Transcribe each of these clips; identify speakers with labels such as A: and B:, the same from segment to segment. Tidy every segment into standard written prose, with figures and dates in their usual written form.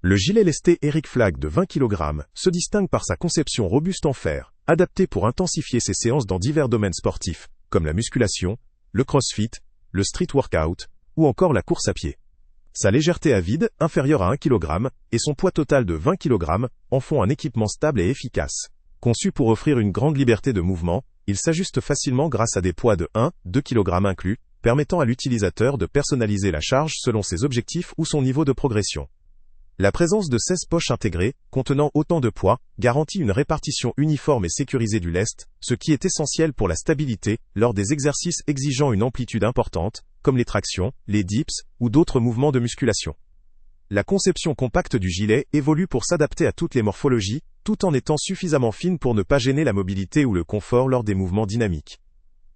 A: Le gilet lesté Eric Flagg de 20 kg se distingue par sa conception robuste en fer, adaptée pour intensifier ses séances dans divers domaines sportifs, comme la musculation, le crossfit, le street workout, ou encore la course à pied. Sa légèreté à vide, inférieure à 1 kg, et son poids total de 20 kg, en font un équipement stable et efficace. Conçu pour offrir une grande liberté de mouvement, il s'ajuste facilement grâce à des poids de 1-2 kg inclus, permettant à l'utilisateur de personnaliser la charge selon ses objectifs ou son niveau de progression. La présence de 16 poches intégrées, contenant autant de poids, garantit une répartition uniforme et sécurisée du lest, ce qui est essentiel pour la stabilité lors des exercices exigeant une amplitude importante, comme les tractions, les dips ou d'autres mouvements de musculation. La conception compacte du gilet évolue pour s'adapter à toutes les morphologies, tout en étant suffisamment fine pour ne pas gêner la mobilité ou le confort lors des mouvements dynamiques.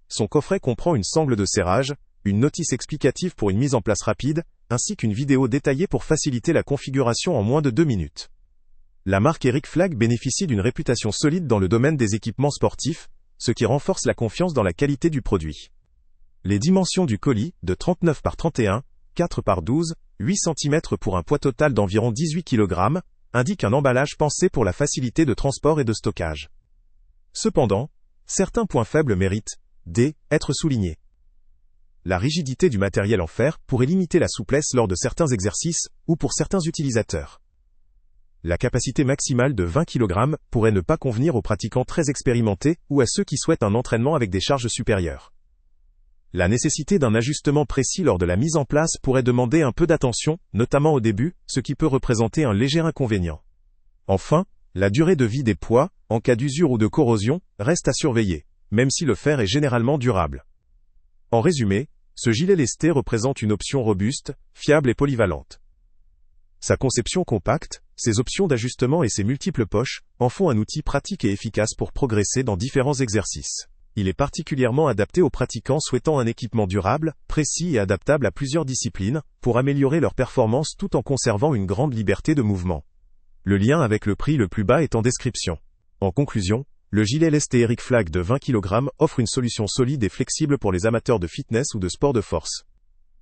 A: Son coffret comprend une sangle de serrage, une notice explicative pour une mise en place rapide, ainsi qu'une vidéo détaillée pour faciliter la configuration en moins de 2 minutes. La marque Eric Flagg bénéficie d'une réputation solide dans le domaine des équipements sportifs, ce qui renforce la confiance dans la qualité du produit. Les dimensions du colis, de 39 par 31, 4 par 12, 8 cm pour un poids total d'environ 18 kg, indiquent un emballage pensé pour la facilité de transport et de stockage. Cependant, certains points faibles méritent d'être soulignés. La rigidité du matériel en fer pourrait limiter la souplesse lors de certains exercices ou pour certains utilisateurs. La capacité maximale de 20 kg pourrait ne pas convenir aux pratiquants très expérimentés ou à ceux qui souhaitent un entraînement avec des charges supérieures. La nécessité d'un ajustement précis lors de la mise en place pourrait demander un peu d'attention, notamment au début, ce qui peut représenter un léger inconvénient. Enfin, la durée de vie des poids, en cas d'usure ou de corrosion, reste à surveiller, même si le fer est généralement durable. En résumé, ce gilet lesté représente une option robuste, fiable et polyvalente. Sa conception compacte, ses options d'ajustement et ses multiples poches en font un outil pratique et efficace pour progresser dans différents exercices. Il est particulièrement adapté aux pratiquants souhaitant un équipement durable, précis et adaptable à plusieurs disciplines, pour améliorer leur performance tout en conservant une grande liberté de mouvement. Le lien avec le prix le plus bas est en description. En conclusion, le gilet lesté Eric Flagg de 20 kg offre une solution solide et flexible pour les amateurs de fitness ou de sport de force.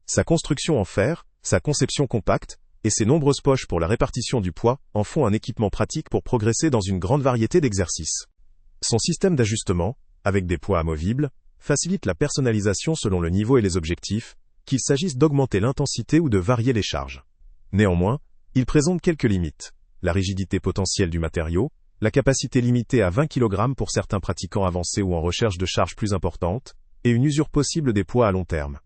A: Sa construction en fer, sa conception compacte, et ses nombreuses poches pour la répartition du poids en font un équipement pratique pour progresser dans une grande variété d'exercices. Son système d'ajustement, avec des poids amovibles, facilite la personnalisation selon le niveau et les objectifs, qu'il s'agisse d'augmenter l'intensité ou de varier les charges. Néanmoins, il présente quelques limites. La rigidité potentielle du matériau, la capacité limitée à 20 kg pour certains pratiquants avancés ou en recherche de charges plus importantes, et une usure possible des poids à long terme.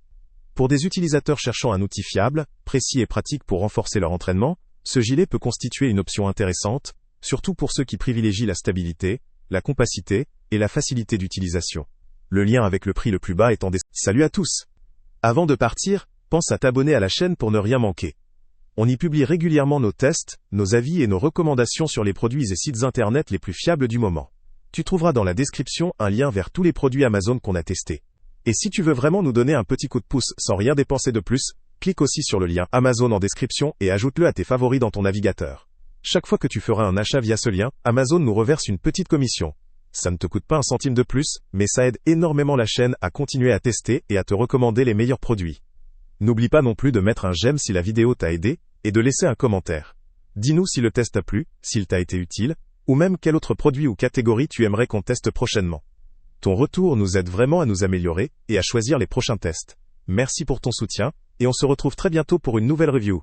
A: Pour des utilisateurs cherchant un outil fiable, précis et pratique pour renforcer leur entraînement, ce gilet peut constituer une option intéressante, surtout pour ceux qui privilégient la stabilité, la compacité et la facilité d'utilisation. Le lien avec le prix le plus bas est en description. Salut à tous! Avant de partir, pense à t'abonner à la chaîne pour ne rien manquer. On y publie régulièrement nos tests, nos avis et nos recommandations sur les produits et sites internet les plus fiables du moment. Tu trouveras dans la description un lien vers tous les produits Amazon qu'on a testés. Et si tu veux vraiment nous donner un petit coup de pouce sans rien dépenser de plus, clique aussi sur le lien Amazon en description et ajoute-le à tes favoris dans ton navigateur. Chaque fois que tu feras un achat via ce lien, Amazon nous reverse une petite commission. Ça ne te coûte pas un centime de plus, mais ça aide énormément la chaîne à continuer à tester et à te recommander les meilleurs produits. N'oublie pas non plus de mettre un j'aime si la vidéo t'a aidé, et de laisser un commentaire. Dis-nous si le test t'a plu, s'il t'a été utile, ou même quel autre produit ou catégorie tu aimerais qu'on teste prochainement. Ton retour nous aide vraiment à nous améliorer, et à choisir les prochains tests. Merci pour ton soutien, et on se retrouve très bientôt pour une nouvelle review.